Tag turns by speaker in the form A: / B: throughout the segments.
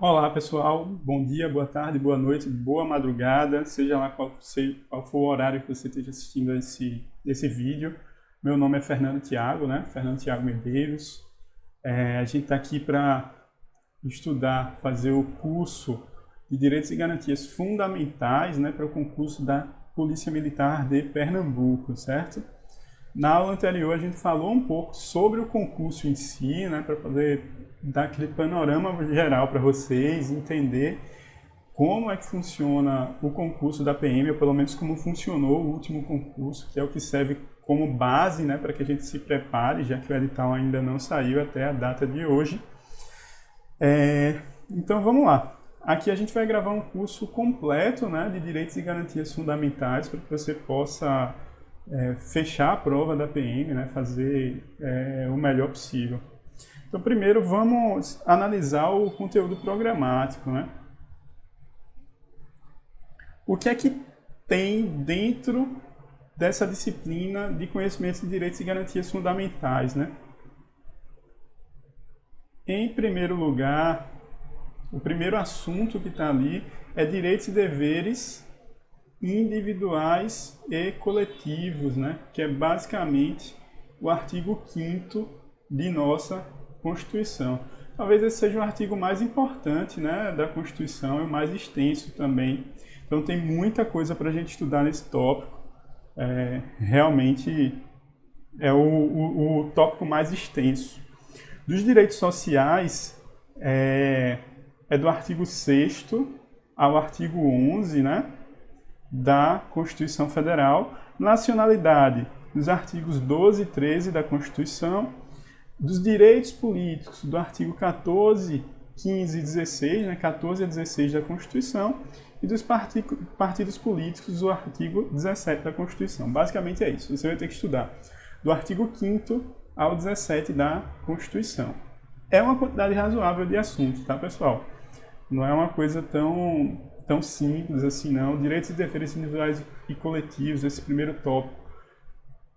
A: Olá pessoal, bom dia, boa tarde, boa noite, boa madrugada, seja lá qual for o horário que você esteja assistindo esse vídeo. Meu nome é Fernando Thiago, né? Fernando Thiago Medeiros. A gente está aqui para estudar, fazer o curso de Direitos e Garantias Fundamentais, né, para o concurso da Polícia Militar de Pernambuco, certo? Na aula anterior a gente falou um pouco sobre o concurso em si, né, para poder dar aquele panorama geral para vocês, entender como é que funciona o concurso da PM, ou pelo menos como funcionou o último concurso, que é o que serve como base, né, para que a gente se prepare, já que o edital ainda não saiu até a data de hoje. Então vamos lá. Aqui a gente vai gravar um curso completo, né, de Direitos e Garantias Fundamentais, para que você possa fechar a prova da PM, né, fazer o melhor possível. Então, primeiro vamos analisar o conteúdo programático, né? O que é que tem dentro dessa disciplina de conhecimentos de direitos e garantias fundamentais, né? Em primeiro lugar, o primeiro assunto que está ali é direitos e deveres individuais e coletivos, né? Que é basicamente o artigo 5º de nossa Constituição. Talvez esse seja o artigo mais importante, né, da Constituição e o mais extenso também. Então tem muita coisa para a gente estudar nesse tópico. Realmente é o tópico mais extenso. Dos direitos sociais, é do artigo 6º ao artigo 11, né, da Constituição Federal. Nacionalidade, dos artigos 12 e 13 da Constituição. Dos direitos políticos, do artigo 14, 15 e 16, né, 14 a 16 da Constituição, e dos partidos políticos, do artigo 17 da Constituição. Basicamente é isso, você vai ter que estudar do artigo 5º ao 17 da Constituição. É uma quantidade razoável de assuntos, tá, pessoal? Não é uma coisa tão simples assim, não. Direitos e deveres individuais e coletivos, esse primeiro tópico,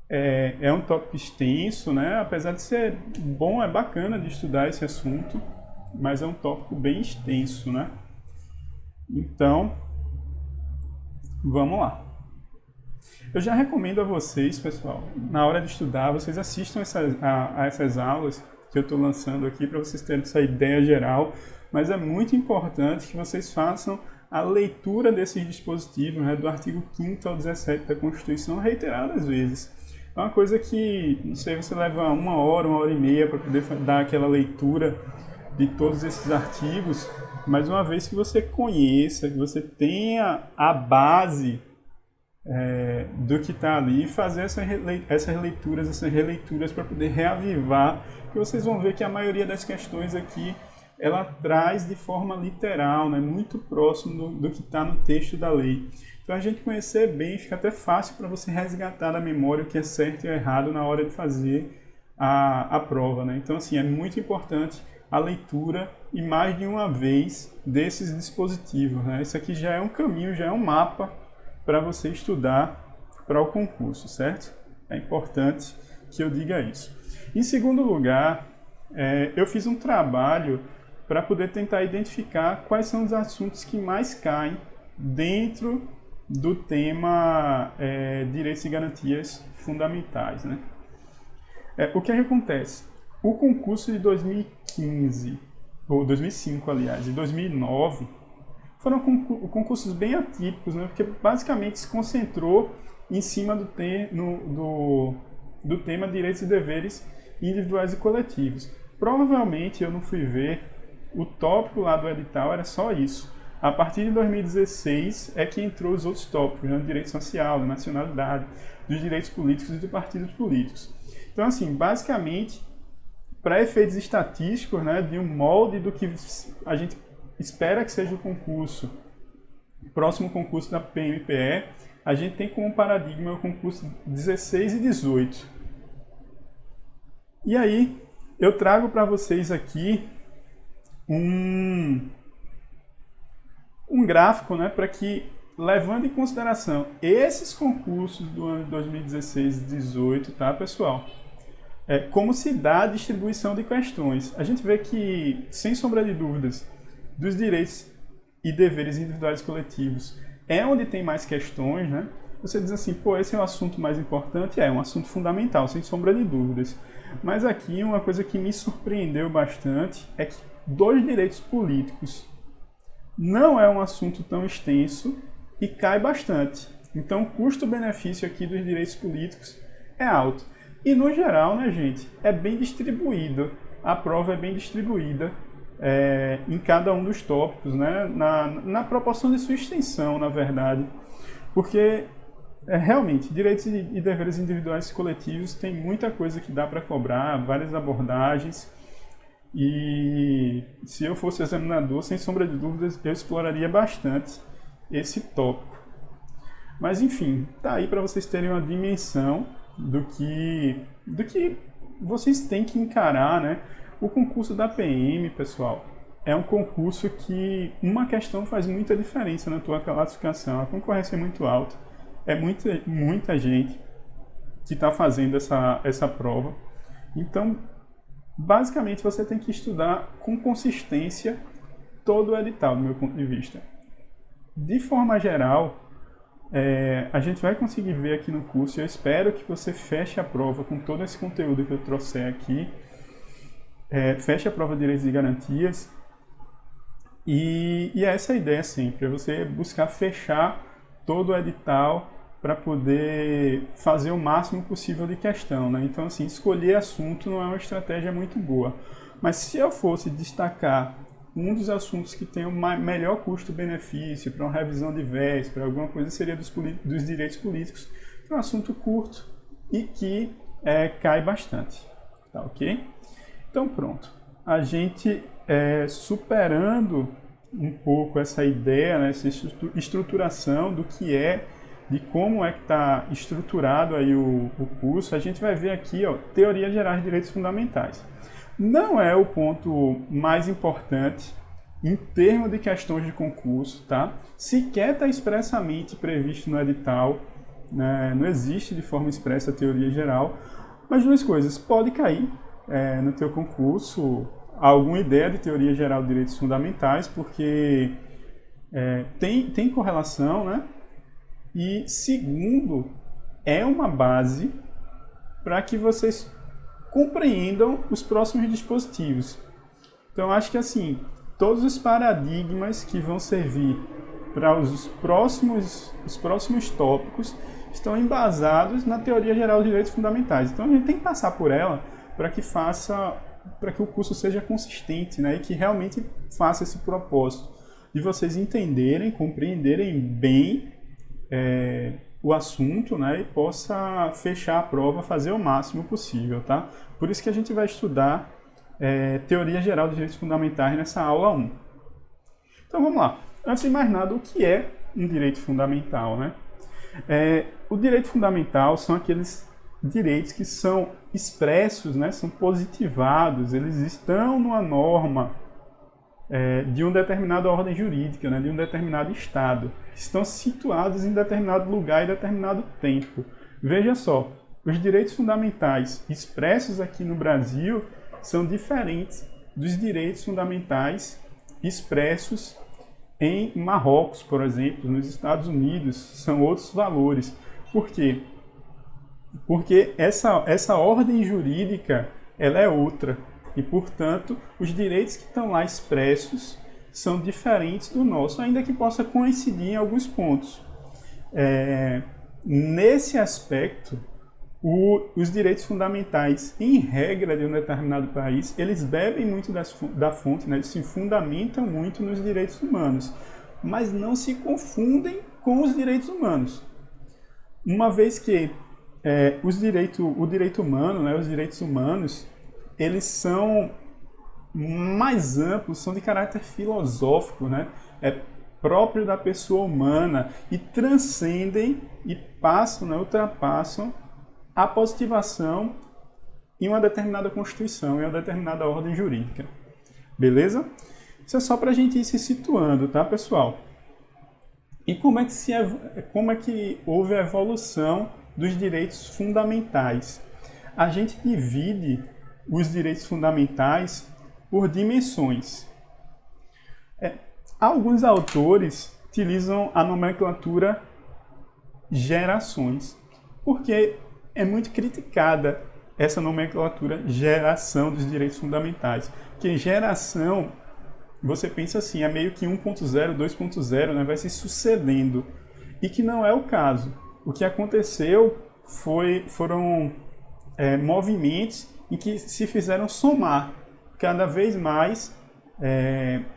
A: é um tópico extenso, né? Apesar de ser bom, é bacana de estudar esse assunto, mas é um tópico bem extenso, né? Então, vamos lá. Eu já recomendo a vocês, pessoal, na hora de estudar, vocês assistam a essas aulas que eu estou lançando aqui para vocês terem essa ideia geral, mas é muito importante que vocês façam a leitura desses dispositivos, né, do artigo 5º ao 17 da Constituição reiteradas vezes. É uma coisa que, não sei, você leva uma hora e meia para poder dar aquela leitura de todos esses artigos, mas uma vez que você conheça, que você tenha a base do que está ali, fazer essas releituras para poder reavivar, que vocês vão ver que a maioria das questões aqui, ela traz de forma literal, né, muito próximo do que está no texto da lei. Então a gente conhecer bem, fica até fácil para você resgatar da memória o que é certo e errado na hora de fazer a prova, né? Então assim, é muito importante a leitura e mais de uma vez desses dispositivos, né? Isso aqui já é um caminho, já é um mapa para você estudar para o concurso, certo? É importante que eu diga isso. Em segundo lugar, eu fiz um trabalho para poder tentar identificar quais são os assuntos que mais caem dentro do tema Direitos e Garantias Fundamentais, né? O que acontece? O concurso de 2015, ou 2005, aliás, e 2009, foram concursos bem atípicos, né? Porque basicamente se concentrou em cima do tema Direitos e Deveres Individuais e Coletivos. Provavelmente, eu não fui ver, o tópico lá do edital era só isso. A partir de 2016 é que entrou os outros tópicos, né, do direito social, da nacionalidade, dos direitos políticos e dos partidos políticos. Então, assim, basicamente, para efeitos estatísticos, né, de um molde do que a gente espera que seja o concurso, o próximo concurso da PMPE, a gente tem como paradigma o concurso 16 e 18. E aí, eu trago para vocês aqui um gráfico, né, para que, levando em consideração esses concursos do ano de 2016 e 2018, tá, pessoal? Como se dá a distribuição de questões. A gente vê que, sem sombra de dúvidas, dos direitos e deveres individuais e coletivos é onde tem mais questões, né? Você diz assim, pô, esse é o assunto mais importante? É um assunto fundamental, sem sombra de dúvidas. Mas aqui uma coisa que me surpreendeu bastante é que dos direitos políticos não é um assunto tão extenso e cai bastante. Então o custo-benefício aqui dos direitos políticos é alto. E no geral, né, gente, é bem distribuído. A prova é bem distribuída em cada um dos tópicos, né, na proporção de sua extensão, na verdade. Porque realmente, direitos e deveres individuais e coletivos tem muita coisa que dá para cobrar, várias abordagens. E se eu fosse examinador, sem sombra de dúvidas, eu exploraria bastante esse tópico. Mas enfim, tá aí para vocês terem uma dimensão do que vocês têm que encarar, né? O concurso da PM, pessoal, é um concurso que uma questão faz muita diferença na tua classificação. A concorrência é muito alta. É muita gente que está fazendo essa prova. Então, basicamente, você tem que estudar com consistência todo o edital, do meu ponto de vista. De forma geral, a gente vai conseguir ver aqui no curso, eu espero que você feche a prova com todo esse conteúdo que eu trouxe aqui. Feche a prova de direitos e garantias. E essa é a ideia sempre, é você buscar fechar todo o edital para poder fazer o máximo possível de questão, né? Então, assim, escolher assunto não é uma estratégia muito boa. Mas se eu fosse destacar um dos assuntos que tem o melhor custo-benefício para uma revisão de véspera, alguma coisa, seria dos direitos políticos, que é um assunto curto e que cai bastante, tá ok? Então, pronto. A gente, superando um pouco essa ideia, né, essa estruturação do que de como é que está estruturado aí o curso, a gente vai ver aqui, ó, Teoria Geral de Direitos Fundamentais. Não é o ponto mais importante em termos de questões de concurso, tá? Sequer está expressamente previsto no edital, né? Não existe de forma expressa a teoria geral, mas duas coisas, pode cair no teu concurso alguma ideia de teoria geral de direitos fundamentais, porque tem correlação, né? E segundo, é uma base para que vocês compreendam os próximos dispositivos. Então, acho que assim, todos os paradigmas que vão servir para os próximos tópicos estão embasados na Teoria Geral de Direitos Fundamentais. Então, a gente tem que passar por ela para que o curso seja consistente, né, e que realmente faça esse propósito de vocês entenderem, compreenderem bem o assunto, né, e possa fechar a prova, fazer o máximo possível, tá? Por isso que a gente vai estudar Teoria Geral de Direitos Fundamentais nessa aula 1. Então vamos lá. Antes de mais nada, o que é um direito fundamental, né? O direito fundamental são aqueles direitos que são expressos, né, são positivados, eles estão numa norma de uma determinada ordem jurídica, né, de um determinado estado, estão situados em determinado lugar e determinado tempo. Veja só, os direitos fundamentais expressos aqui no Brasil são diferentes dos direitos fundamentais expressos em Marrocos, por exemplo, nos Estados Unidos, são outros valores. Por quê? Porque essa ordem jurídica ela é outra. E, portanto, os direitos que estão lá expressos são diferentes do nosso, ainda que possa coincidir em alguns pontos. Nesse aspecto, os direitos fundamentais, em regra de um determinado país, eles bebem muito da fonte, né? Eles se fundamentam muito nos direitos humanos, mas não se confundem com os direitos humanos. Uma vez que o direito humano, né, os direitos humanos, eles são mais amplos, são de caráter filosófico, né? É próprio da pessoa humana e transcendem e passam, né, ultrapassam a positivação em uma determinada Constituição, em uma determinada ordem jurídica. Beleza? Isso é só para a gente ir se situando, tá, pessoal? E como é que houve a evolução dos direitos fundamentais? A gente divide os direitos fundamentais por dimensões. Alguns autores utilizam a nomenclatura gerações, porque é muito criticada essa nomenclatura geração dos direitos fundamentais. Que geração, você pensa assim, é meio que 1.0, 2.0, né, vai se sucedendo. E que não é o caso. O que aconteceu foram movimentos em que se fizeram somar cada vez mais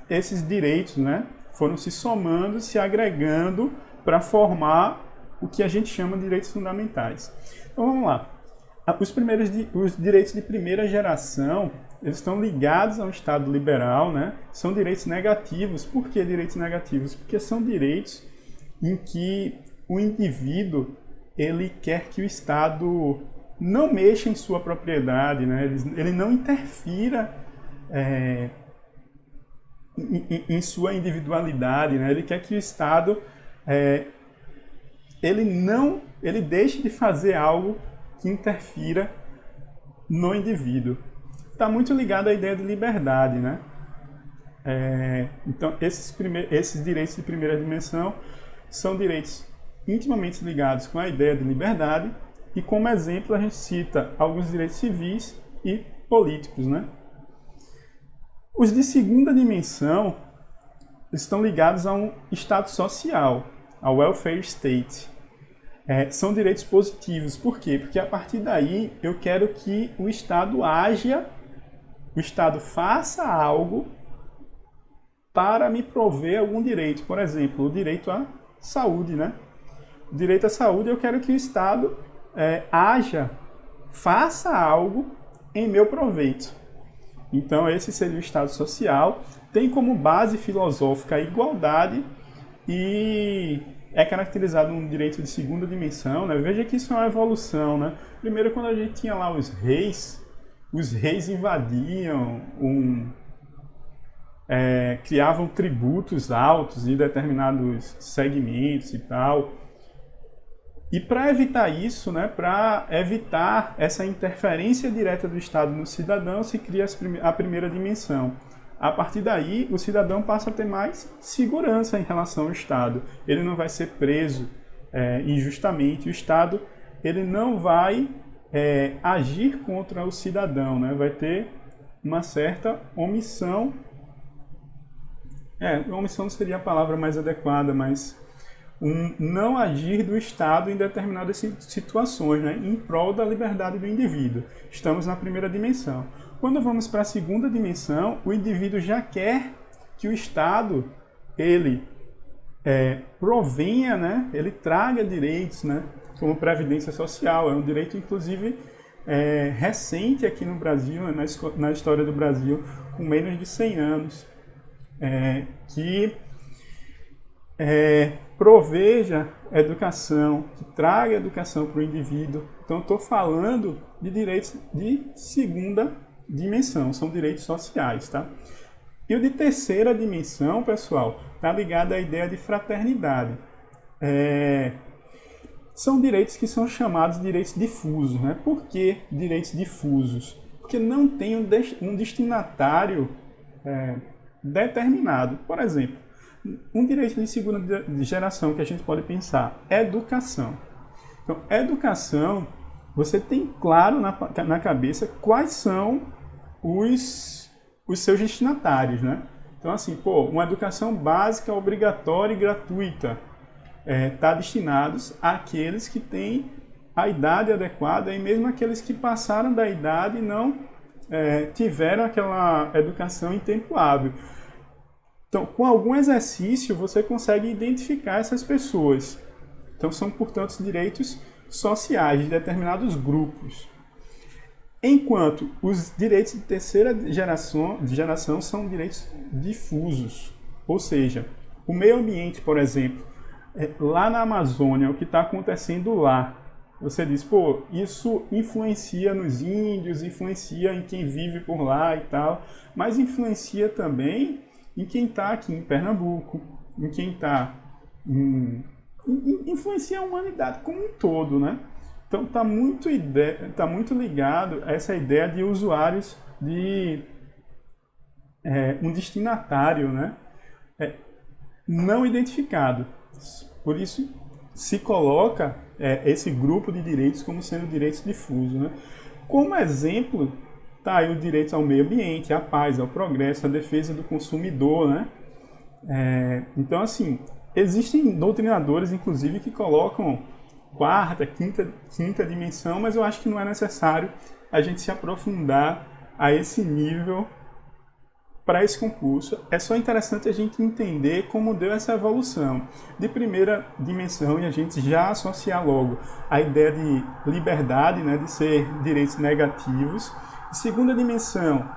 A: esses direitos, né, foram se somando, se agregando para formar o que a gente chama de direitos fundamentais. Então vamos lá. Os direitos de primeira geração, eles estão ligados ao Estado liberal, né? São direitos negativos. Por que direitos negativos? Porque são direitos em que o indivíduo ele quer que o Estado não mexa em sua propriedade, né? Ele não interfira em sua individualidade, né? Ele quer que o Estado ele deixe de fazer algo que interfira no indivíduo. Está muito ligado à ideia de liberdade, né? Então, esses direitos de primeira dimensão são direitos intimamente ligados com a ideia de liberdade e, como exemplo, a gente cita alguns direitos civis e políticos, né? Os de segunda dimensão estão ligados a um estado social, ao welfare state. São direitos positivos. Por quê? Porque a partir daí eu quero que o Estado haja, o Estado faça algo para me prover algum direito. Por exemplo, o direito à saúde, né? O direito à saúde, eu quero que o Estado faça algo em meu proveito. Então esse seria o Estado social. Tem como base filosófica a igualdade e é caracterizado um direito de segunda dimensão, né? Veja que isso é uma evolução, né? Primeiro, quando a gente tinha lá os reis invadiam, criavam tributos altos em determinados segmentos e tal. E para evitar isso, né, para evitar essa interferência direta do Estado no cidadão, se cria a primeira dimensão. A partir daí, o cidadão passa a ter mais segurança em relação ao Estado. Ele não vai ser preso injustamente. O Estado ele não vai agir contra o cidadão, né? Vai ter uma certa omissão. Omissão não seria a palavra mais adequada, mas um não agir do Estado em determinadas situações, né? Em prol da liberdade do indivíduo. Estamos na primeira dimensão. Quando vamos para a segunda dimensão, o indivíduo já quer que o Estado ele provenha, né? Ele traga direitos, né? Como previdência social. É um direito, inclusive, recente aqui no Brasil, né? Na história do Brasil, com menos de 100 anos, que proveja educação, que traga educação para o indivíduo. Então, estou falando de direitos de segunda dimensão, são direitos sociais, tá? E o de terceira dimensão, pessoal, está ligado à ideia de fraternidade. São direitos que são chamados de direitos difusos, né? Por que direitos difusos? Porque não tem um destinatário determinado. Por exemplo, um direito de segunda geração que a gente pode pensar é educação. Então, educação, você tem claro na cabeça quais são os seus destinatários, né? Então, assim, uma educação básica, obrigatória e gratuita está destinados àqueles que têm a idade adequada e mesmo aqueles que passaram da idade e não tiveram aquela educação em tempo hábil. Então, com algum exercício, você consegue identificar essas pessoas. Então, são, portanto, direitos sociais de determinados grupos. Enquanto os direitos de terceira geração são direitos difusos. Ou seja, o meio ambiente, por exemplo, lá na Amazônia, o que está acontecendo lá, você diz, isso influencia nos índios, influencia em quem vive por lá e tal, mas influencia também em quem está aqui em Pernambuco, em quem está influencia a humanidade como um todo, né? Então está muito ligado a essa ideia de usuários de um destinatário, né? não identificado. Por isso, se coloca esse grupo de direitos como sendo direitos difusos, né? Como exemplo, está aí o direito ao meio ambiente, à paz, ao progresso, à defesa do consumidor, né? Então, assim, existem doutrinadores, inclusive, que colocam quarta, quinta dimensão, mas eu acho que não é necessário a gente se aprofundar a esse nível para esse concurso. É só interessante a gente entender como deu essa evolução de primeira dimensão e a gente já associar logo a ideia de liberdade, né, de ser direitos negativos. Segunda dimensão,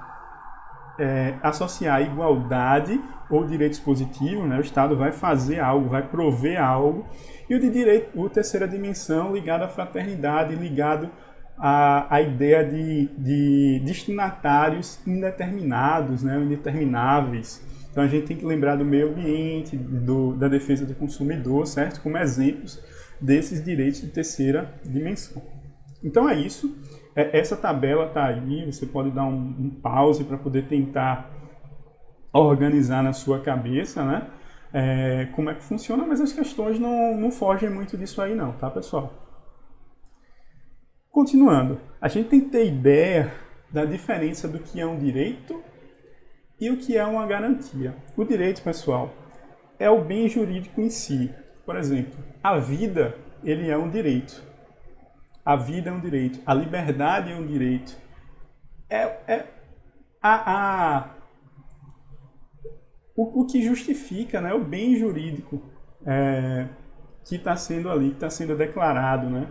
A: associar a igualdade ou direitos positivos, né? O Estado vai fazer algo, vai prover algo. E o terceira dimensão, ligado à fraternidade, ligado à ideia de destinatários indeterminados, né? Indetermináveis. Então a gente tem que lembrar do meio ambiente, da defesa do consumidor, certo? Como exemplos desses direitos de terceira dimensão. Então é isso. Essa tabela está aí, você pode dar um pause para poder tentar organizar na sua cabeça, né? Como é que funciona, mas as questões não fogem muito disso aí não, tá, pessoal? Continuando, a gente tem que ter ideia da diferença do que é um direito e o que é uma garantia. O direito, pessoal, é o bem jurídico em si. Por exemplo, a vida, ele é um direito. A vida é um direito, a liberdade é um direito. O que justifica, né, o bem jurídico que está sendo ali, que está sendo declarado. Né?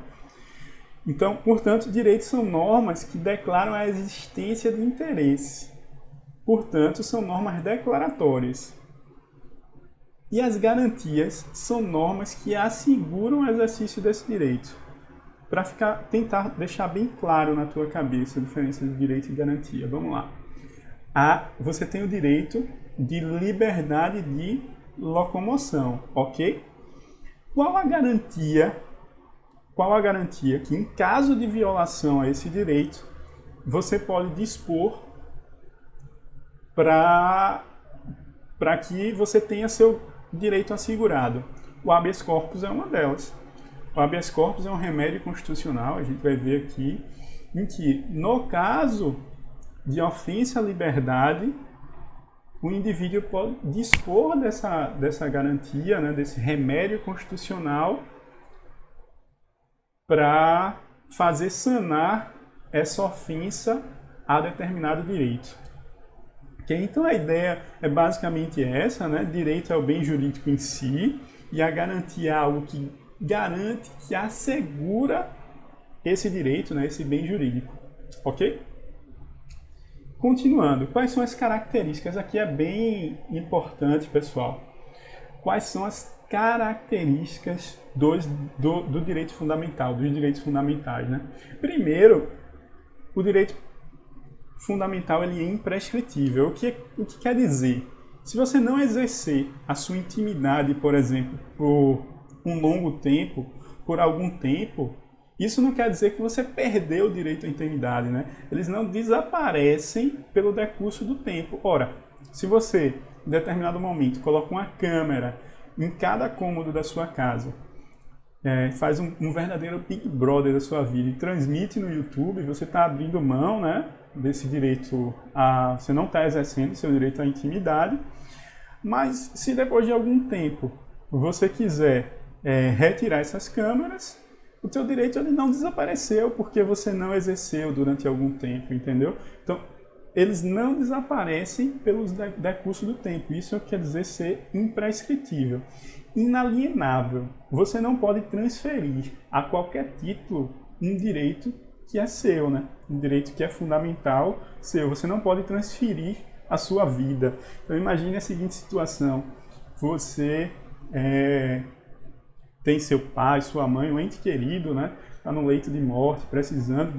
A: Então, portanto, direitos são normas que declaram a existência de interesse. Portanto, são normas declaratórias. E as garantias são normas que asseguram o exercício desse direito. Para tentar deixar bem claro na tua cabeça a diferença de direito e garantia. Vamos lá. Você tem o direito de liberdade de locomoção, ok? Qual a garantia que, em caso de violação a esse direito, você pode dispor para que você tenha seu direito assegurado? O habeas corpus é uma delas. O habeas corpus é um remédio constitucional, a gente vai ver aqui, em que, no caso de ofensa à liberdade, o indivíduo pode dispor dessa garantia, né, desse remédio constitucional, para fazer sanar essa ofensa a determinado direito. Okay? Então a ideia é basicamente essa, né? Direito é o bem jurídico em si, e a garantia é algo que garante, que assegura esse direito, né, esse bem jurídico. Ok? Continuando, quais são as características? Aqui é bem importante, pessoal. Quais são as características do direito fundamental, dos direitos fundamentais, né? Primeiro, o direito fundamental ele é imprescritível. O que quer dizer? Se você não exercer a sua intimidade, por exemplo, por um longo tempo, por algum tempo, isso não quer dizer que você perdeu o direito à intimidade, né? Eles não desaparecem pelo decurso do tempo. Ora, se você, em determinado momento, coloca uma câmera em cada cômodo da sua casa, faz um verdadeiro Big Brother da sua vida e transmite no YouTube, você está abrindo mão, né, desse direito você não está exercendo seu direito à intimidade, mas se depois de algum tempo você quiser retirar essas câmeras, o teu direito ele não desapareceu porque você não exerceu durante algum tempo, entendeu? Então, eles não desaparecem pelo decurso do tempo. Isso quer dizer ser imprescritível. Inalienável. Você não pode transferir a qualquer título um direito que é seu, né? Um direito que é fundamental seu. Você não pode transferir a sua vida. Então, imagine a seguinte situação. Você tem seu pai, sua mãe, um ente querido, né? Está no leito de morte, precisando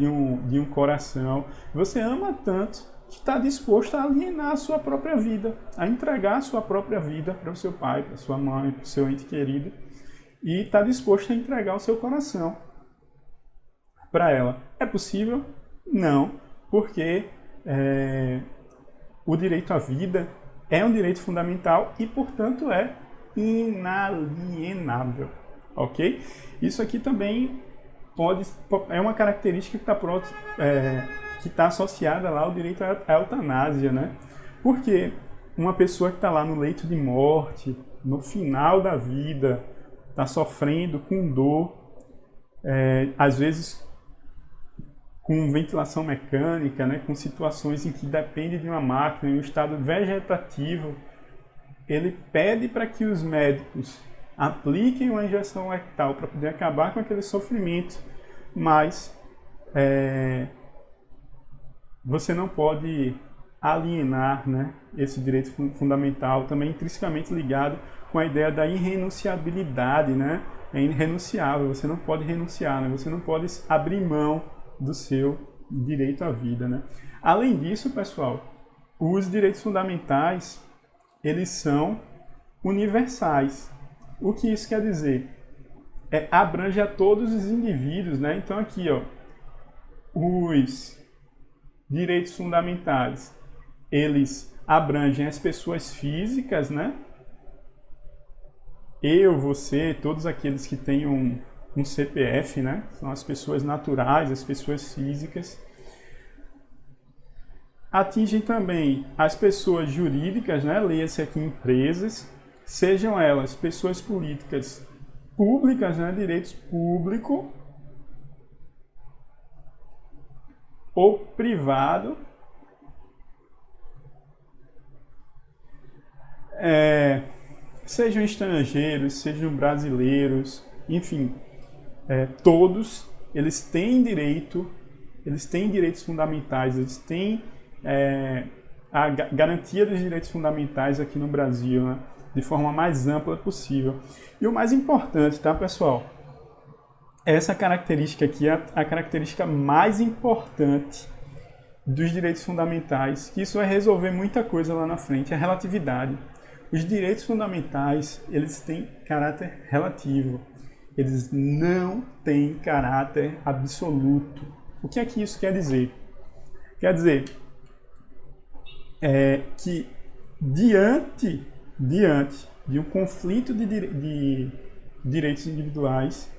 A: de um coração. Você ama tanto que está disposto a alienar a sua própria vida, a entregar a sua própria vida para o seu pai, para a sua mãe, para o seu ente querido, e está disposto a entregar o seu coração para ela. É possível? Não, porque o direito à vida é um direito fundamental e, portanto, é inalienável, ok? Isso aqui também é uma característica que está associada lá ao direito à eutanásia, né? Porque uma pessoa que está lá no leito de morte, no final da vida, está sofrendo com dor, às vezes com ventilação mecânica, né? Com situações em que depende de uma máquina, em um estado vegetativo, ele pede para que os médicos apliquem uma injeção letal para poder acabar com aquele sofrimento, mas você não pode alienar, né, esse direito fundamental, também intrinsecamente ligado com a ideia da irrenunciabilidade, né? É irrenunciável, você não pode renunciar, né? Você não pode abrir mão do seu direito à vida, né? Além disso, pessoal, os direitos fundamentais, eles são universais. O que isso quer dizer? Abrange a todos os indivíduos, né? Então aqui, ó, os direitos fundamentais, eles abrangem as pessoas físicas, né? Eu, você, todos aqueles que têm um CPF, né? São as pessoas naturais, as pessoas físicas. Atingem também as pessoas jurídicas, né? Leia-se aqui empresas, sejam elas pessoas políticas públicas, né? Direitos público ou privado. Sejam estrangeiros, sejam brasileiros, enfim, todos eles têm direitos fundamentais, eles têm a garantia dos direitos fundamentais aqui no Brasil, né, de forma mais ampla possível. E o mais importante, tá, pessoal? Essa característica aqui é a característica mais importante dos direitos fundamentais, que isso vai resolver muita coisa lá na frente, a relatividade. Os direitos fundamentais, eles têm caráter relativo. Eles não têm caráter absoluto. O que é que isso quer dizer? Quer dizer que diante de um conflito de direitos individuais,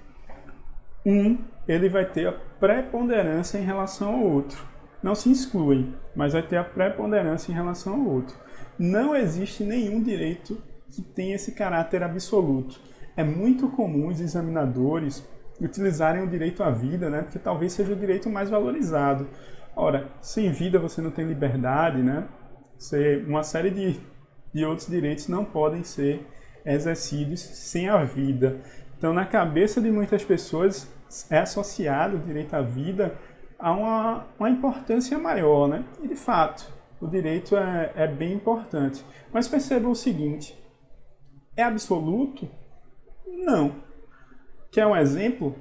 A: ele vai ter a preponderância em relação ao outro. Não se exclui, mas vai ter a preponderância em relação ao outro. Não existe nenhum direito que tenha esse caráter absoluto. É muito comum os examinadores utilizarem o direito à vida, né? Porque talvez seja o direito mais valorizado. Ora, sem vida você não tem liberdade, né? Uma série de outros direitos não podem ser exercidos sem a vida. Então, na cabeça de muitas pessoas, é associado o direito à vida a uma importância maior, né? E, de fato, o direito é bem importante. Mas percebam o seguinte, é absoluto? Não. Quer um exemplo?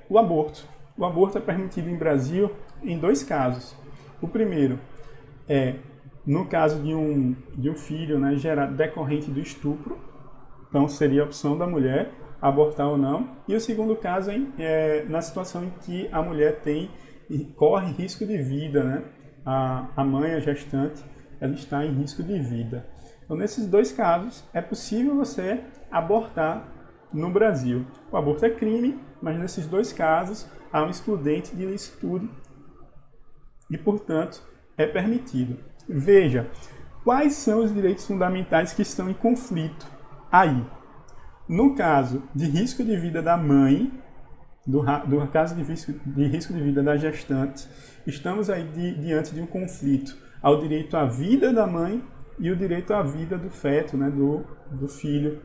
A: O aborto. O aborto é permitido em Brasil em 2 casos. O primeiro é no caso de um filho, né, decorrente do estupro, então seria a opção da mulher abortar ou não. E o segundo caso é na situação em que a mulher corre risco de vida, né? A mãe, a gestante, ela está em risco de vida. Então, nesses 2 casos, é possível você abortar no Brasil. O aborto é crime, mas nesses 2 casos há um excludente de ilicitude e, portanto, é permitido. Veja, quais são os direitos fundamentais que estão em conflito aí? No caso de risco de vida da mãe, do caso de risco de vida da gestante, estamos aí diante de um conflito ao direito à vida da mãe e o direito à vida do feto, né, do filho,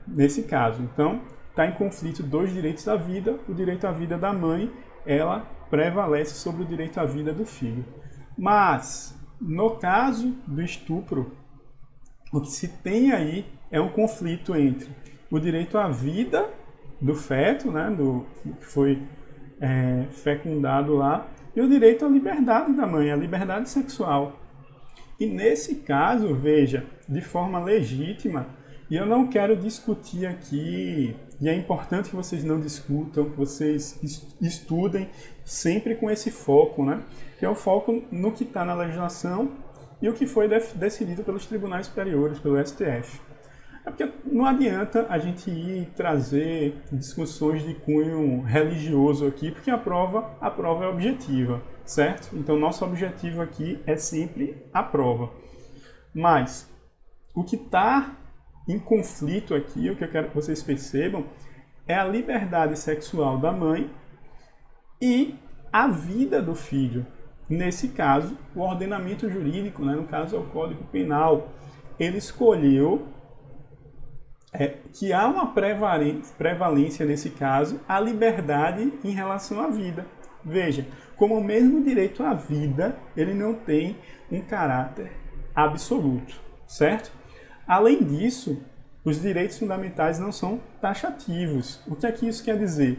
A: nesse caso. Então, está em conflito 2 direitos à vida, o direito à vida da mãe, ela prevalece sobre o direito à vida do filho. Mas, no caso do estupro, o que se tem aí é um conflito entre o direito à vida do feto, né, que foi fecundado lá, e o direito à liberdade da mãe, a liberdade sexual. E nesse caso, veja, de forma legítima, e eu não quero discutir aqui, e é importante que vocês não discutam, que vocês estudem, sempre com esse foco, né? Que é o foco no que está na legislação e o que foi decidido pelos tribunais superiores, pelo STF. É porque não adianta a gente ir trazer discussões de cunho religioso aqui, porque a prova é objetiva, certo? Então, nosso objetivo aqui é sempre a prova. Mas, o que está em conflito aqui, o que eu quero que vocês percebam, é a liberdade sexual da mãe e a vida do filho. Nesse caso, o ordenamento jurídico, né, no caso é o Código Penal, ele escolheu que há uma prevalência nesse caso, a liberdade em relação à vida. Veja, como o mesmo direito à vida, ele não tem um caráter absoluto, certo? Além disso, os direitos fundamentais não são taxativos. O que é que isso quer dizer?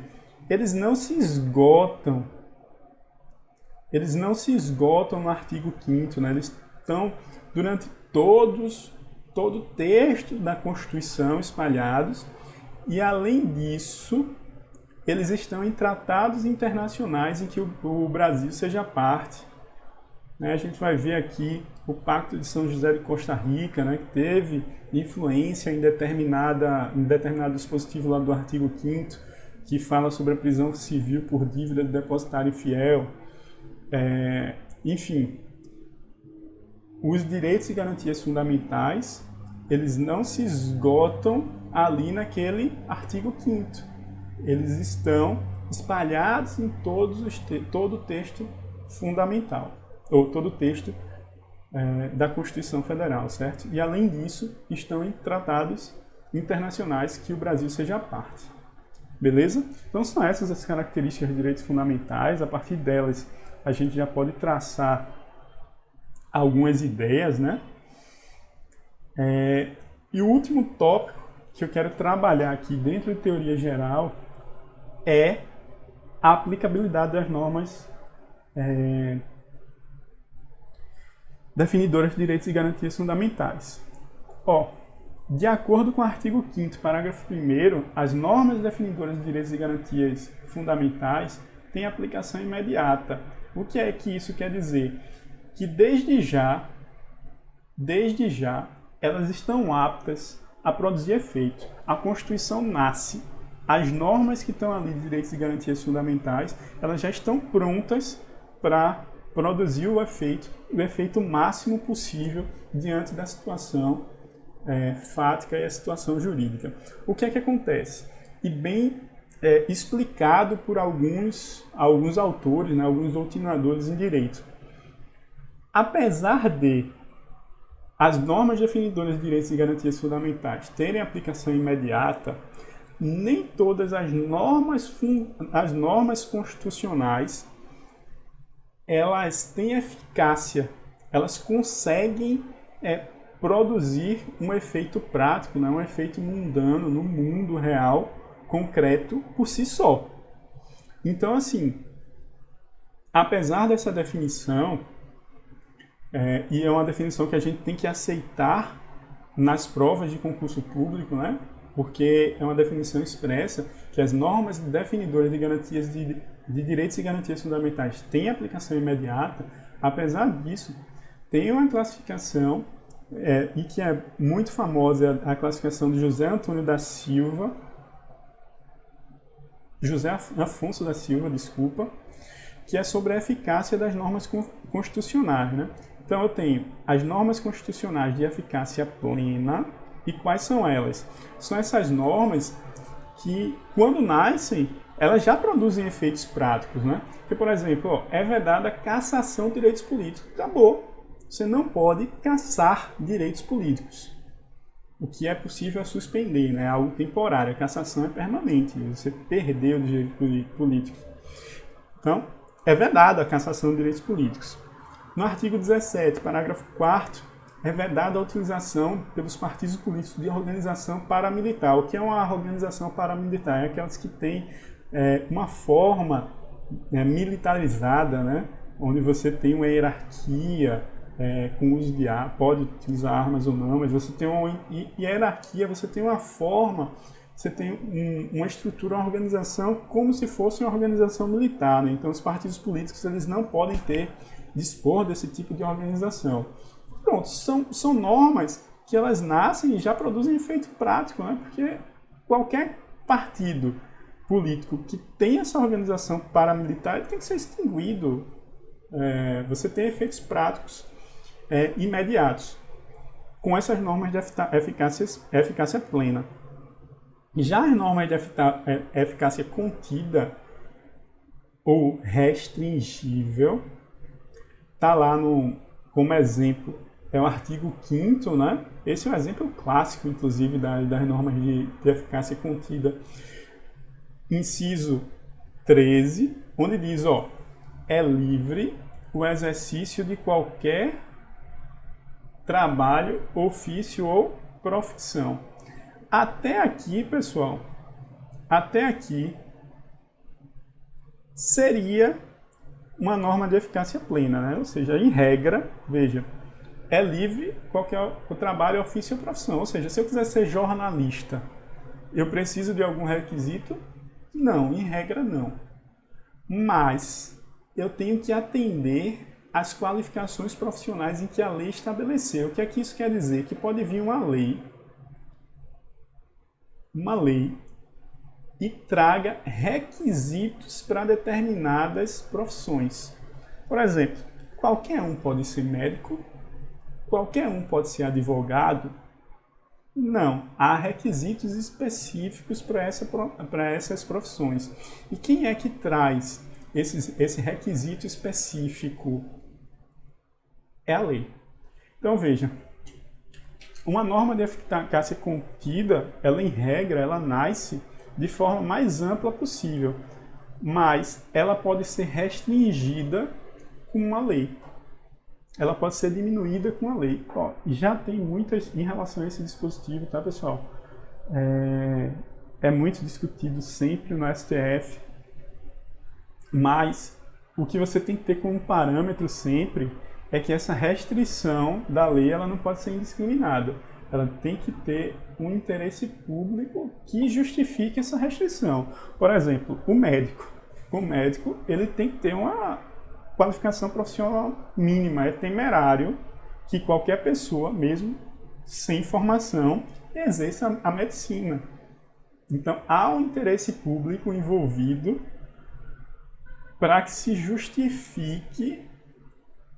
A: Eles não se esgotam. Eles não se esgotam no artigo 5º, né? Eles estão durante todo o texto da Constituição espalhados e, além disso, eles estão em tratados internacionais em que o Brasil seja parte. A gente vai ver aqui o Pacto de São José de Costa Rica, né, que teve influência em determinado dispositivo lá do artigo 5º, que fala sobre a prisão civil por dívida do depositário fiel. Enfim, os direitos e garantias fundamentais, eles não se esgotam ali naquele artigo 5º. Eles estão espalhados em todo o texto fundamental, ou todo o texto da Constituição Federal, certo? E, além disso, estão em tratados internacionais que o Brasil seja parte. Beleza? Então, são essas as características de direitos fundamentais. A partir delas, a gente já pode traçar algumas ideias, né? E o último tópico que eu quero trabalhar aqui dentro de teoria geral é a aplicabilidade das normas definidoras de direitos e garantias fundamentais. De acordo com o artigo 5º, parágrafo 1º, as normas definidoras de direitos e garantias fundamentais têm aplicação imediata. O que é que isso quer dizer? Que desde já, elas estão aptas a produzir efeito. A Constituição nasce. As normas que estão ali de direitos e garantias fundamentais, elas já estão prontas para produzir o efeito máximo possível diante da situação fática e a situação jurídica. O que é que acontece? E bem explicado por alguns autores, né, alguns doutrinadores em direito. Apesar de as normas definidoras de direitos e garantias fundamentais terem aplicação imediata, nem todas as normas constitucionais elas têm eficácia, elas conseguem produzir um efeito prático, né, um efeito mundano no mundo real, concreto, por si só. Então, assim, apesar dessa definição, e é uma definição que a gente tem que aceitar nas provas de concurso público, né? Porque é uma definição expressa que as normas definidoras de garantias de direitos e garantias fundamentais têm aplicação imediata. Apesar disso, tem uma classificação, e que é muito famosa, a classificação de José Afonso da Silva, que é sobre a eficácia das normas constitucionais, né? Então, eu tenho as normas constitucionais de eficácia plena. E quais são elas? São essas normas que, quando nascem, elas já produzem efeitos práticos, né? Porque, por exemplo, é vedada a cassação de direitos políticos. Acabou. Você não pode cassar direitos políticos. O que é possível é suspender, né? É algo temporário. A cassação é permanente. Você perdeu os direitos políticos. Então, é vedada a cassação de direitos políticos. No artigo 17, parágrafo 4º, é vedada a utilização pelos partidos políticos de organização paramilitar. O que é uma organização paramilitar? É aquelas que têm uma forma militarizada, né? Onde você tem uma hierarquia com uso de armas, pode utilizar armas ou não, mas você tem uma hierarquia, você tem uma forma você tem uma estrutura, uma organização como se fosse uma organização militar, né? Então os partidos políticos eles não podem dispor desse tipo de organização. Pronto, são normas que elas nascem e já produzem efeito prático, né? Porque qualquer partido político que tem essa organização paramilitar ele tem que ser extinguido. Você tem efeitos práticos imediatos com essas normas de eficácia plena. Já as normas de eficácia contida ou restringível, está lá como exemplo, é o artigo 5º, né? Esse é um exemplo clássico, inclusive, das normas de eficácia contida. Inciso 13, onde diz, é livre o exercício de qualquer trabalho, ofício ou profissão. Até aqui, pessoal, seria uma norma de eficácia plena, né? Ou seja, em regra, veja, é livre qualquer o trabalho, ofício ou profissão. Ou seja, se eu quiser ser jornalista, eu preciso de algum requisito? Não, em regra não. Mas eu tenho que atender às qualificações profissionais em que a lei estabeleceu. O que é que isso quer dizer? Que pode vir uma lei e traga requisitos para determinadas profissões. Por exemplo, qualquer um pode ser médico, qualquer um pode ser advogado. Não, há requisitos específicos para essas profissões. E quem é que traz esse requisito específico? É a lei. Então veja, uma norma de eficácia contida, ela em regra, ela nasce de forma mais ampla possível, mas ela pode ser restringida com uma lei. Ela pode ser diminuída com a lei. Já tem muitas em relação a esse dispositivo, tá, pessoal? É muito discutido sempre no STF, mas o que você tem que ter como parâmetro sempre é que essa restrição da lei ela não pode ser indiscriminada. Ela tem que ter um interesse público que justifique essa restrição. Por exemplo, o médico. O médico ele tem que ter uma qualificação profissional mínima. É temerário que qualquer pessoa, mesmo sem formação, exerça a medicina. Então, há um interesse público envolvido para que se justifique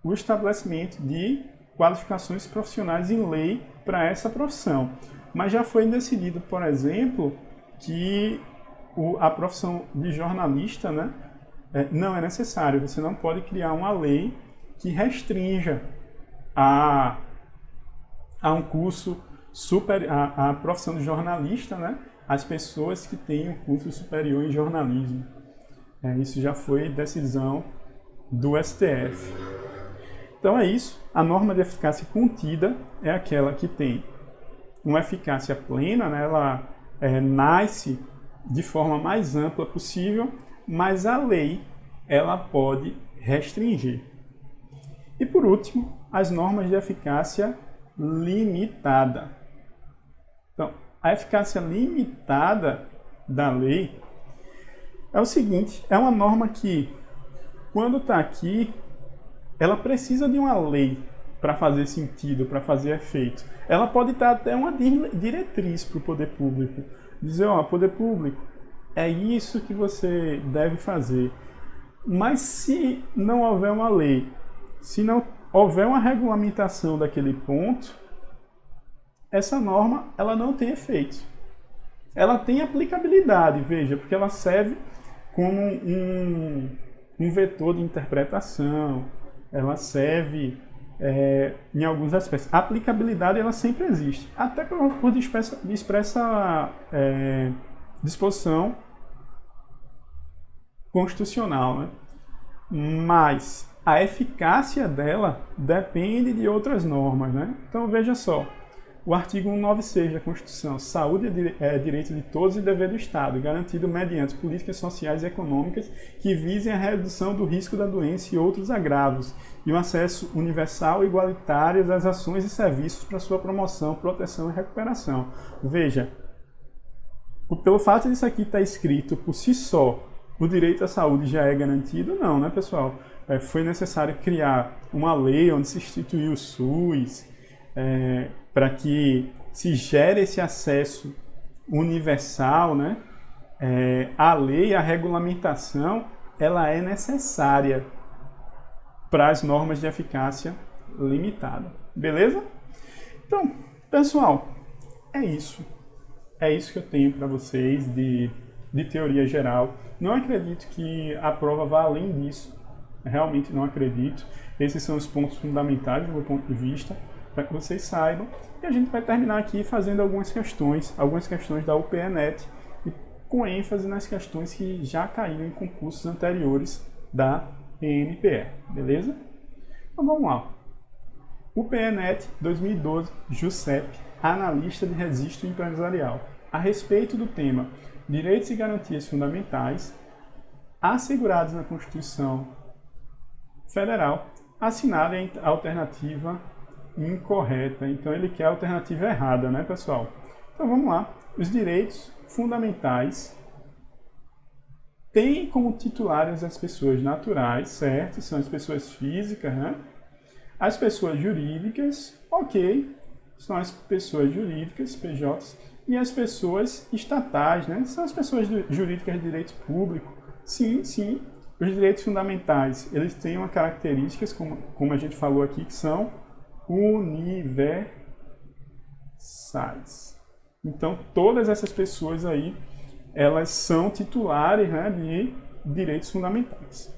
A: o estabelecimento de qualificações profissionais em lei para essa profissão. Mas já foi decidido, por exemplo, que a profissão de jornalista, né, não é necessário. Você não pode criar uma lei que restrinja a um curso a profissão de jornalista, né, as pessoas que têm um curso superior em jornalismo. Isso já foi decisão do STF. Então é isso, a norma de eficácia contida é aquela que tem uma eficácia plena, né? Ela nasce de forma mais ampla possível, mas a lei ela pode restringir. E por último, as normas de eficácia limitada. Então, a eficácia limitada da lei é o seguinte, é uma norma que, quando está aqui, ela precisa de uma lei para fazer sentido, para fazer efeito. Ela pode estar até uma diretriz para o poder público. Dizer, poder público, é isso que você deve fazer. Mas se não houver uma lei, se não houver uma regulamentação daquele ponto, essa norma ela não tem efeito. Ela tem aplicabilidade, veja, porque ela serve como um vetor de interpretação, ela serve em alguns aspectos. A aplicabilidade ela sempre existe, até por expressa disposição constitucional, né? Mas a eficácia dela depende de outras normas, né? Então veja só, o artigo 196 da Constituição, saúde é direito de todos e dever do Estado, garantido mediante políticas sociais e econômicas que visem a redução do risco da doença e outros agravos, e um acesso universal e igualitário às ações e serviços para sua promoção, proteção e recuperação. Veja, Pelo fato disso aqui estar escrito por si só, o direito à saúde já é garantido? Não, né, pessoal? Foi necessário criar uma lei onde se instituiu o SUS, para que se gere esse acesso universal, né? A lei, a regulamentação, ela é necessária para as normas de eficácia limitada. Beleza? Então, pessoal, é isso. É isso que eu tenho para vocês de teoria geral. Não acredito que a prova vá além disso. Realmente não acredito. Esses são os pontos fundamentais do meu ponto de vista, para que vocês saibam. E a gente vai terminar aqui fazendo algumas questões da UPE-NET, e com ênfase nas questões que já caíram em concursos anteriores da ENPE. Beleza? Então vamos lá. UPE-NET 2012, JUSEP, analista de registro empresarial, a respeito do tema Direitos e Garantias Fundamentais assegurados na Constituição Federal, assinada em alternativa incorreta. Então ele quer a alternativa errada, né, pessoal? Então vamos lá. Os direitos fundamentais têm como titulares as pessoas naturais, certo? São as pessoas físicas, né? As pessoas jurídicas, ok, são as pessoas jurídicas, PJs, e as pessoas estatais, né? São as pessoas jurídicas de direito público. Sim, sim, os direitos fundamentais, eles têm uma características, como a gente falou aqui, que são universais. Então, todas essas pessoas aí, elas são titulares, né, de direitos fundamentais.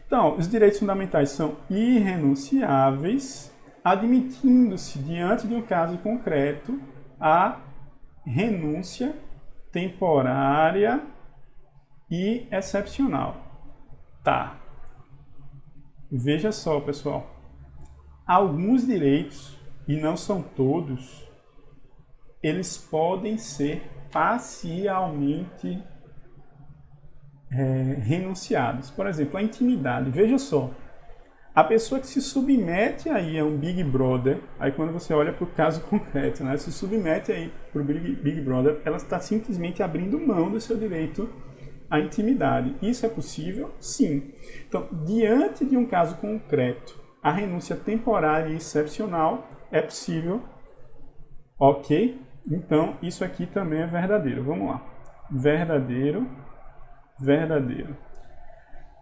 A: Então, os direitos fundamentais são irrenunciáveis, admitindo-se, diante de um caso concreto, a renúncia temporária e excepcional. Tá. Veja só, pessoal. Alguns direitos, e não são todos, eles podem ser parcialmente renunciados. Por exemplo, a intimidade. Veja só, a pessoa que se submete aí a um Big Brother, aí quando você olha para o caso concreto, né, se submete aí para o Big Brother, ela está simplesmente abrindo mão do seu direito à intimidade. Isso é possível? Sim. Então, diante de um caso concreto, a renúncia temporária e excepcional é possível, ok? Então, isso aqui também é verdadeiro. Vamos lá. Verdadeiro. Verdadeiro.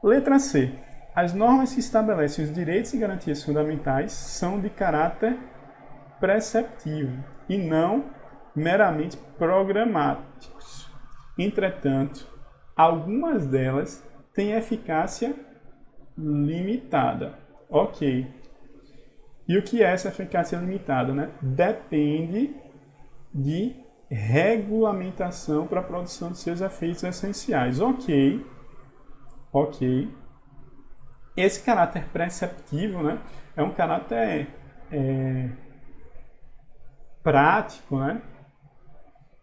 A: Letra C. As normas que estabelecem os direitos e garantias fundamentais são de caráter preceptivo e não meramente programáticos. Entretanto, algumas delas têm eficácia limitada. Ok. E o que é essa eficácia limitada, né? Depende de regulamentação para a produção de seus efeitos essenciais. Ok. Esse caráter preceptivo, né, é um caráter prático, né,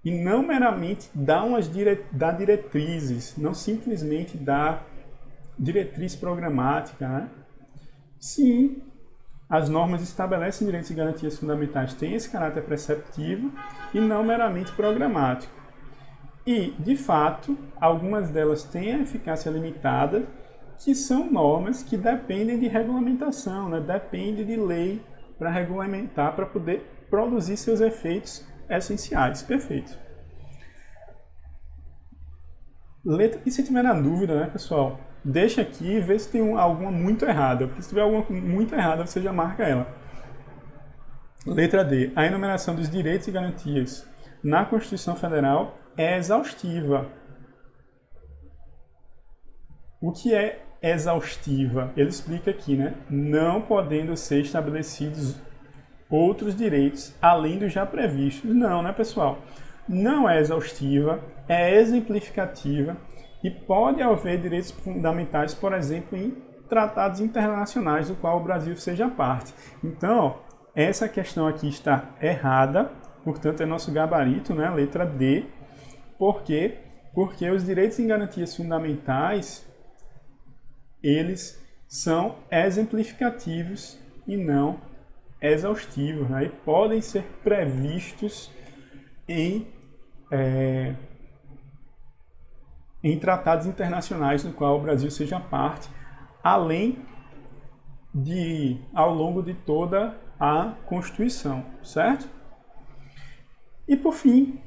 A: e não meramente dá diretrizes, não simplesmente dá diretriz programática, né? Sim, as normas estabelecem direitos e garantias fundamentais, têm esse caráter preceptivo e não meramente programático. E, de fato, algumas delas têm a eficácia limitada, que são normas que dependem de regulamentação, né? Depende de lei para regulamentar, para poder produzir seus efeitos essenciais. Perfeito. E se tiver na dúvida, né, pessoal, deixa aqui e vê se tem alguma muito errada, porque se tiver alguma muito errada, você já marca ela. Letra D. A enumeração dos direitos e garantias na Constituição Federal é exaustiva. O que é exaustiva? Ele explica aqui, né? Não podendo ser estabelecidos outros direitos além dos já previstos. Não, né, pessoal? Não é exaustiva, é exemplificativa e pode haver direitos fundamentais, por exemplo, em tratados internacionais do qual o Brasil seja parte. Então, essa questão aqui está errada, portanto, é nosso gabarito, né? Letra D. Por quê? Porque os direitos e garantias fundamentais, eles são exemplificativos e não exaustivos, né? E podem ser previstos em em tratados internacionais no qual o Brasil seja parte, além de, ao longo de toda a Constituição, certo? E por fim,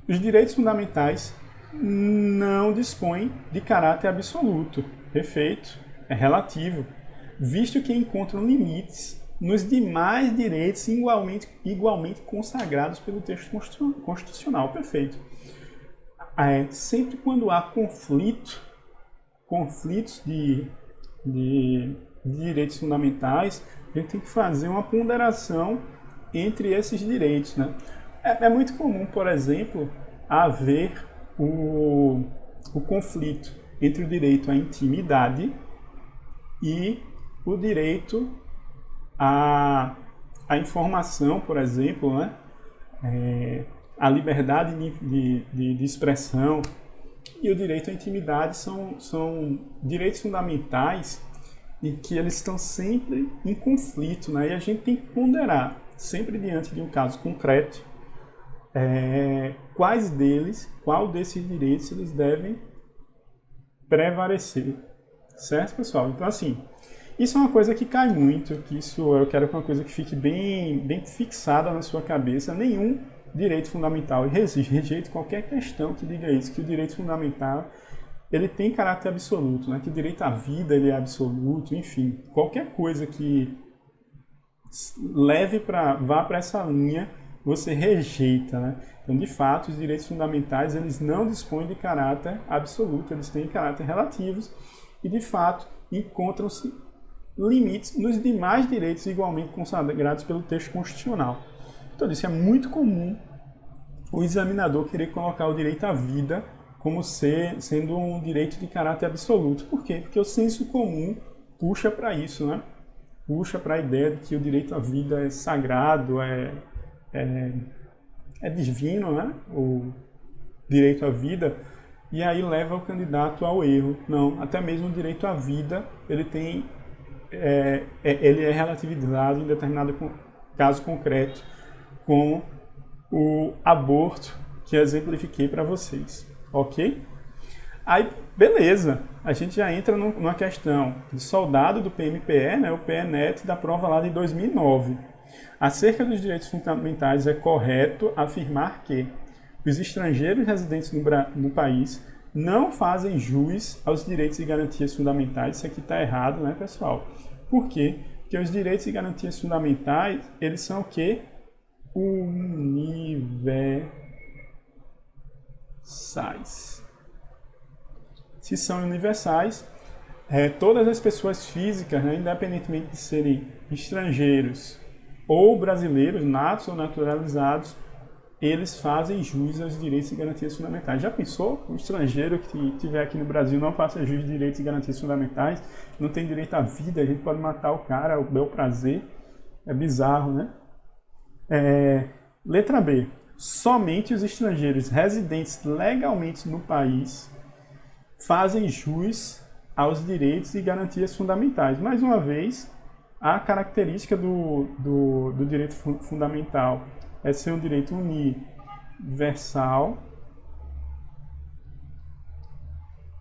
A: os direitos fundamentais não dispõem de caráter absoluto, perfeito, é relativo, visto que encontram limites nos demais direitos igualmente consagrados pelo texto constitucional, perfeito. Sempre quando há conflitos de direitos fundamentais, a gente tem que fazer uma ponderação entre esses direitos, né? É muito comum, por exemplo, haver o conflito entre o direito à intimidade e o direito à informação, por exemplo, né? A liberdade de expressão e o direito à intimidade são direitos fundamentais e que eles estão sempre em conflito, né? E a gente tem que ponderar, sempre diante de um caso concreto, qual desses direitos eles devem prevalecer, certo, pessoal? Então, assim, isso é uma coisa que cai muito, que isso eu quero que é uma coisa que fique bem fixada na sua cabeça. Nenhum direito fundamental, e rejeito qualquer questão que diga isso, que o direito fundamental ele tem caráter absoluto, né? Que o direito à vida ele é absoluto, enfim, qualquer coisa que vá para essa linha, você rejeita, né? Então, de fato, os direitos fundamentais eles não dispõem de caráter absoluto, eles têm caráter relativos e, de fato, encontram-se limites nos demais direitos igualmente consagrados pelo texto constitucional. Então, isso é muito comum o examinador querer colocar o direito à vida como sendo um direito de caráter absoluto. Por quê? Porque o senso comum puxa para isso, né? Puxa para a ideia de que o direito à vida é sagrado, é divino, né? O direito à vida, e aí leva o candidato ao erro. Não, até mesmo o direito à vida, ele é relativizado em determinado caso concreto com o aborto que eu exemplifiquei para vocês, ok? Aí, beleza, a gente já entra numa questão de soldado do PMPE, né, o PENET da prova lá de 2009. Acerca dos direitos fundamentais, é correto afirmar que os estrangeiros residentes no país não fazem jus aos direitos e garantias fundamentais. Isso aqui está errado, né, pessoal? Por quê? Porque os direitos e garantias fundamentais, eles são o quê? Universais. Se são universais, todas as pessoas físicas, né, independentemente de serem estrangeiros ou brasileiros, natos ou naturalizados, eles fazem jus aos direitos e garantias fundamentais. Já pensou? Um estrangeiro que estiver aqui no Brasil não faça jus de direitos e garantias fundamentais, não tem direito à vida, a gente pode matar o cara ao bel prazer. É bizarro, né? Letra B. Somente os estrangeiros residentes legalmente no país fazem jus aos direitos e garantias fundamentais. Mais uma vez, a característica do direito fundamental é ser um direito universal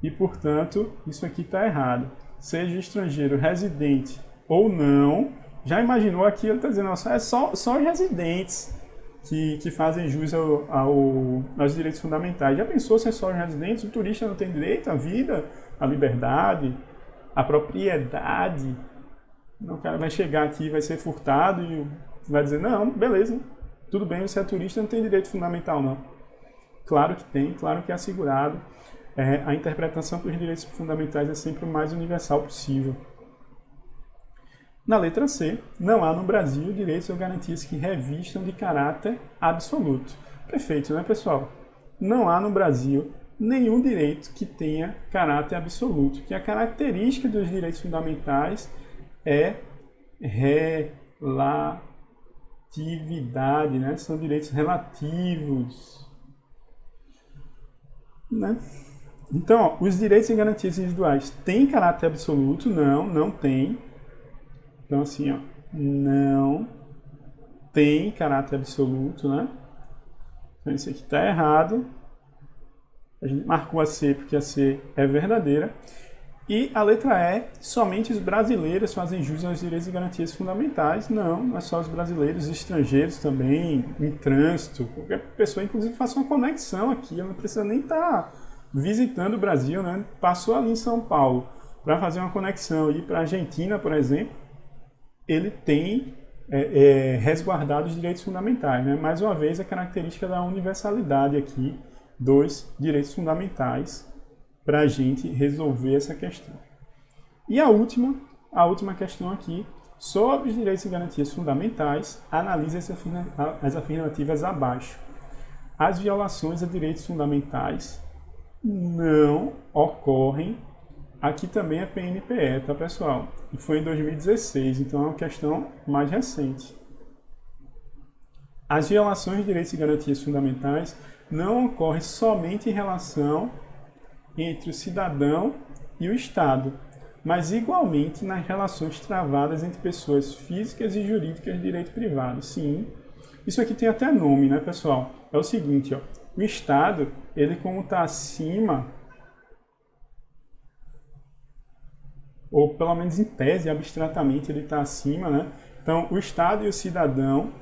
A: e, portanto, isso aqui está errado. Seja estrangeiro residente ou não, já imaginou aqui, ele está dizendo, só os residentes que fazem jus aos direitos fundamentais. Já pensou se é só os residentes? O turista não tem direito à vida, à liberdade, à propriedade? O cara vai chegar aqui, vai ser furtado e vai dizer, não, beleza, tudo bem, você é turista, não tem direito fundamental, não. Claro que tem, claro que é assegurado. A interpretação dos direitos fundamentais é sempre o mais universal possível. Na letra C, não há no Brasil direitos ou garantias que revistam de caráter absoluto. Perfeito, né, pessoal? Não há no Brasil nenhum direito que tenha caráter absoluto, que a característica dos direitos fundamentais é relatividade, né? São direitos relativos, né? Então, ó, os direitos e garantias individuais têm caráter absoluto? Não, não tem. Então, assim, ó, não tem caráter absoluto, né? Então isso aqui está errado. A gente marcou a C porque a C é verdadeira. E a letra E, somente os brasileiros fazem jus aos direitos e garantias fundamentais. Não, não é só os brasileiros, os estrangeiros também, em trânsito. Qualquer pessoa, inclusive, faça uma conexão aqui. Não precisa nem estar visitando o Brasil, né? Passou ali em São Paulo para fazer uma conexão e ir para a Argentina, por exemplo, ele tem resguardado os direitos fundamentais, né? Mais uma vez, a característica da universalidade aqui dos direitos fundamentais para a gente resolver essa questão. E a última questão aqui, sobre os direitos e garantias fundamentais, analise as afirmativas abaixo. As violações a direitos fundamentais não ocorrem. Aqui também é PNPE, tá, pessoal? E foi em 2016, então é uma questão mais recente. As violações de direitos e garantias fundamentais não ocorrem somente em relação entre o cidadão e o Estado, mas igualmente nas relações travadas entre pessoas físicas e jurídicas de direito privado. Sim, isso aqui tem até nome, né, pessoal? É o seguinte, ó, o Estado, ele como está acima, ou pelo menos em tese, abstratamente, ele está acima, né? Então, o Estado e o cidadão,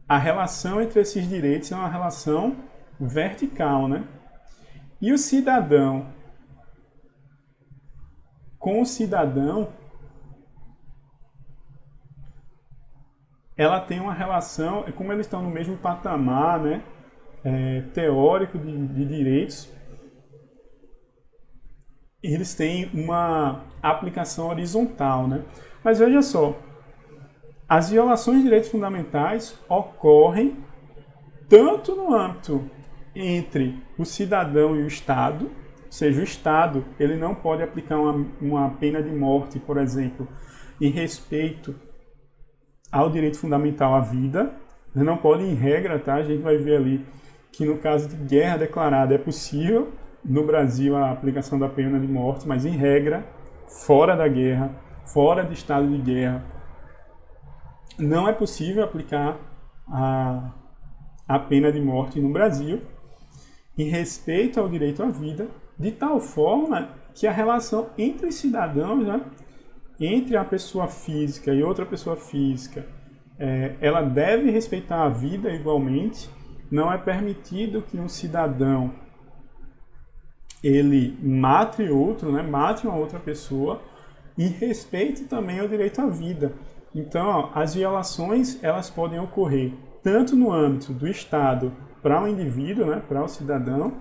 A: a relação entre esses direitos é uma relação vertical, né? E o cidadão com o cidadão, ela tem uma relação, como eles estão no mesmo patamar, né, teórico de direitos, eles têm uma aplicação horizontal, né? Mas veja só, as violações de direitos fundamentais ocorrem tanto no âmbito entre o cidadão e o Estado, ou seja, o Estado ele não pode aplicar uma pena de morte, por exemplo, em respeito ao direito fundamental à vida, não pode em regra, tá? A gente vai ver ali que no caso de guerra declarada é possível no Brasil a aplicação da pena de morte, mas em regra, fora da guerra, fora de estado de guerra, não é possível aplicar a pena de morte no Brasil em respeito ao direito à vida, de tal forma que a relação entre os cidadãos, né, entre a pessoa física e outra pessoa física, ela deve respeitar a vida igualmente. Não é permitido que um cidadão ele mate outro, né, mate uma outra pessoa e respeite também o direito à vida. Então, ó, as violações elas podem ocorrer tanto no âmbito do Estado para o indivíduo, né, para o cidadão,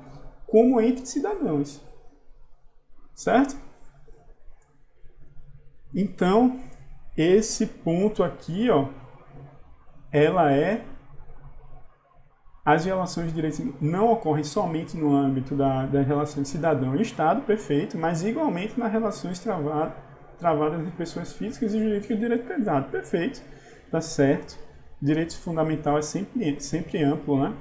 A: como entre cidadãos. Certo? Então, esse ponto aqui, ó, ela as violações de direitos não ocorrem somente no âmbito da relação cidadão e Estado, perfeito, mas igualmente nas relações travadas entre pessoas físicas e jurídicas de direito privado, perfeito, tá certo. Direito fundamental é sempre amplo, né?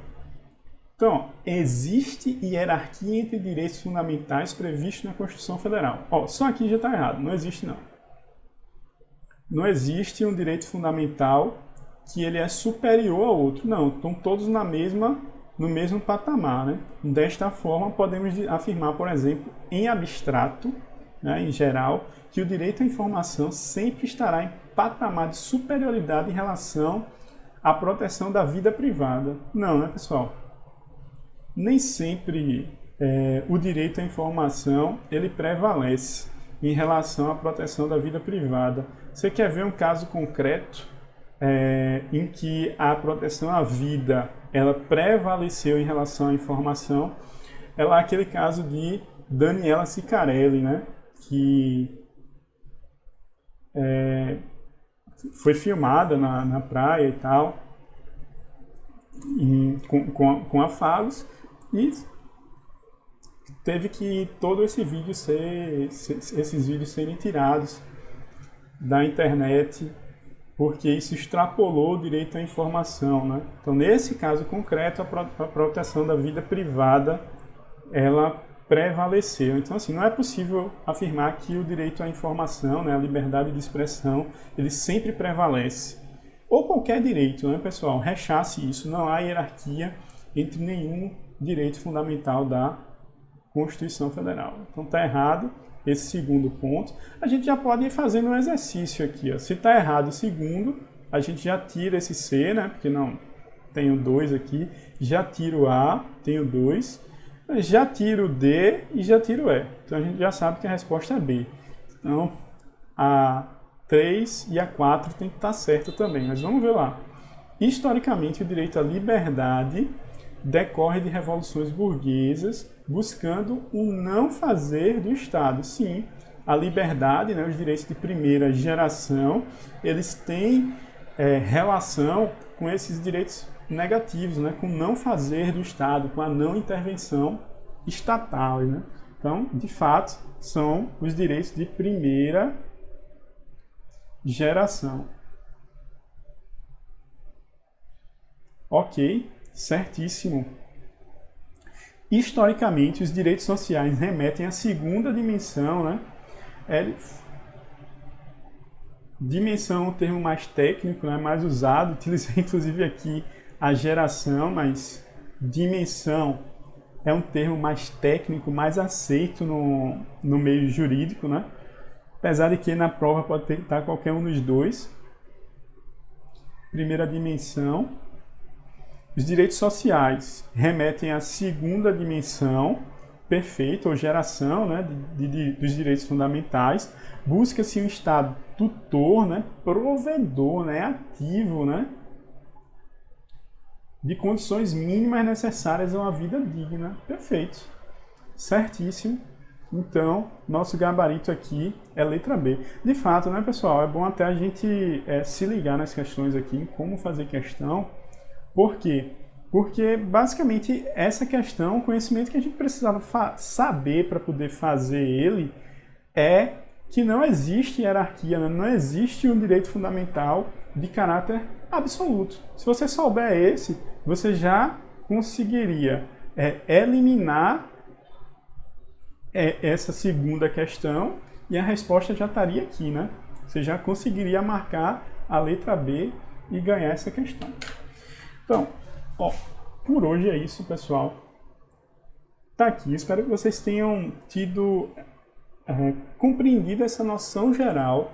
A: Então, existe hierarquia entre direitos fundamentais previsto na Constituição Federal. Ó, só aqui já está errado, não existe não. Não existe um direito fundamental que ele é superior ao outro. Não, estão todos no mesmo patamar, né? Desta forma, podemos afirmar, por exemplo, em abstrato, né, em geral, que o direito à informação sempre estará em patamar de superioridade em relação à proteção da vida privada. Não, né, pessoal? Nem sempre o direito à informação ele prevalece em relação à proteção da vida privada. Você quer ver um caso concreto em que a proteção à vida ela prevaleceu em relação à informação? É lá aquele caso de Daniela Ciccarelli, né? Que foi filmada na praia e tal, com afagos, e teve que todo esse vídeo esses vídeos serem tirados da internet, porque isso extrapolou o direito à informação, né? Então, nesse caso concreto, a proteção da vida privada, ela prevaleceu. Então, assim, não é possível afirmar que o direito à informação, né, a liberdade de expressão, ele sempre prevalece. ou qualquer direito, né, pessoal? Rechace isso, não há hierarquia entre nenhum direito fundamental da Constituição Federal. Então está errado esse segundo ponto. A gente já pode ir fazendo um exercício aqui. Ó. Se está errado o segundo, a gente já tira esse C, né? Porque não tenho 2 aqui. Já tiro A, tenho 2. Já tiro D e já tiro E. Então a gente já sabe que a resposta é B. Então a 3 e a 4 tem que estar certa também. Mas vamos ver lá. Historicamente, o direito à liberdade decorre de revoluções burguesas buscando o não fazer do Estado. Sim, a liberdade, né, os direitos de primeira geração, eles têm relação com esses direitos negativos, né, com o não fazer do Estado, com a não intervenção estatal. Né? Então, de fato, são os direitos de primeira geração. Ok, certíssimo. Historicamente, os direitos sociais remetem à segunda dimensão, né? Dimensão é um termo mais técnico, né? Mais usado. Utilizei inclusive aqui a geração, mas dimensão é um termo mais técnico, mais aceito no meio jurídico, né? Apesar de que na prova pode estar qualquer um dos dois. Primeira dimensão. Os direitos sociais remetem à segunda dimensão, perfeito, ou geração, né, dos direitos fundamentais. Busca-se um Estado tutor, né, provedor, né, ativo, né, de condições mínimas necessárias a uma vida digna. Perfeito. Certíssimo. Então, nosso gabarito aqui é letra B. De fato, né, pessoal, é bom até a gente se ligar nas questões aqui, em como fazer questão. Por quê? Porque, basicamente, essa questão, o conhecimento que a gente precisava saber para poder fazer ele é que não existe hierarquia, né? Não existe um direito fundamental de caráter absoluto. Se você souber esse, você já conseguiria eliminar essa segunda questão e a resposta já estaria aqui, né? Você já conseguiria marcar a letra B e ganhar essa questão. Então, por hoje é isso, pessoal. Tá aqui. Espero que vocês tenham tido compreendido essa noção geral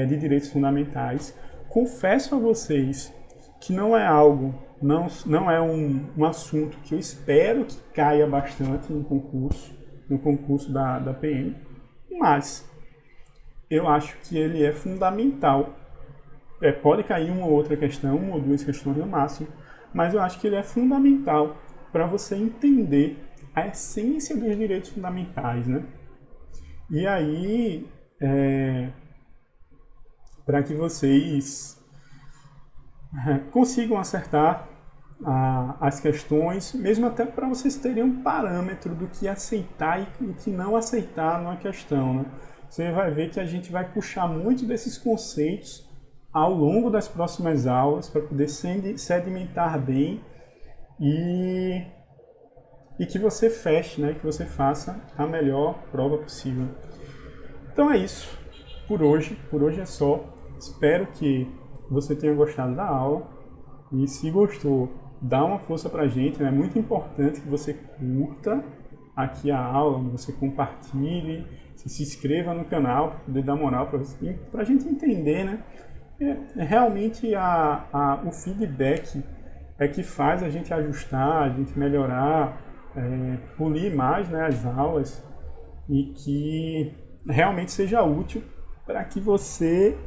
A: de direitos fundamentais. Confesso a vocês que não é algo, não é um assunto que eu espero que caia bastante no concurso da PM, mas eu acho que ele é fundamental. Pode cair uma ou outra questão, uma ou duas questões no máximo, mas eu acho que ele é fundamental para você entender a essência dos direitos fundamentais, né? E aí, para que vocês consigam acertar as questões, mesmo até para vocês terem um parâmetro do que aceitar e o que não aceitar numa questão, né? Você vai ver que a gente vai puxar muito desses conceitos ao longo das próximas aulas para poder sedimentar bem e que você feche, né? Que você faça a melhor prova possível. Então é isso por hoje. Por hoje é só. Espero que você tenha gostado da aula e se gostou, dá uma força pra gente, né? É muito importante que você curta aqui a aula, você compartilhe, se inscreva no canal para poder dar moral para a gente entender, né? Realmente o feedback é que faz a gente ajustar, a gente melhorar, polir mais, né, as aulas e que realmente seja útil para que você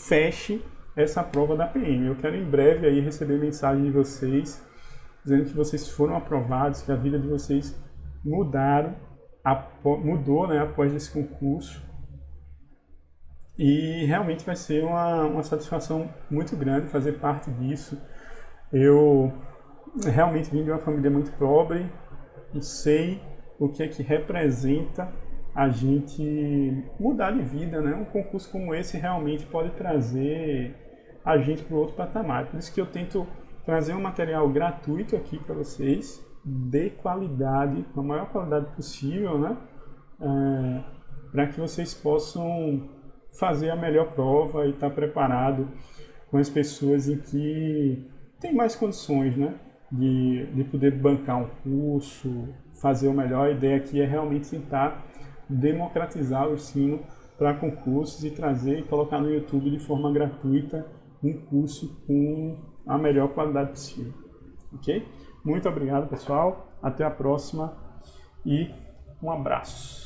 A: feche essa prova da PM. Eu quero em breve aí receber mensagem de vocês dizendo que vocês foram aprovados, que a vida de vocês mudou, né, após esse concurso. E realmente vai ser uma satisfação muito grande fazer parte disso. Eu realmente vim de uma família muito pobre e sei o que é que representa a gente mudar de vida, né? Um concurso como esse realmente pode trazer a gente para outro patamar. Por isso que eu tento trazer um material gratuito aqui para vocês, de qualidade, com a maior qualidade possível, né? Para que vocês possam fazer a melhor prova e estar preparado com as pessoas em que tem mais condições, né, de poder bancar um curso, fazer o melhor. A ideia aqui é realmente tentar democratizar o ensino para concursos e trazer e colocar no YouTube de forma gratuita um curso com a melhor qualidade possível. Ok? Muito obrigado, pessoal. Até a próxima e um abraço.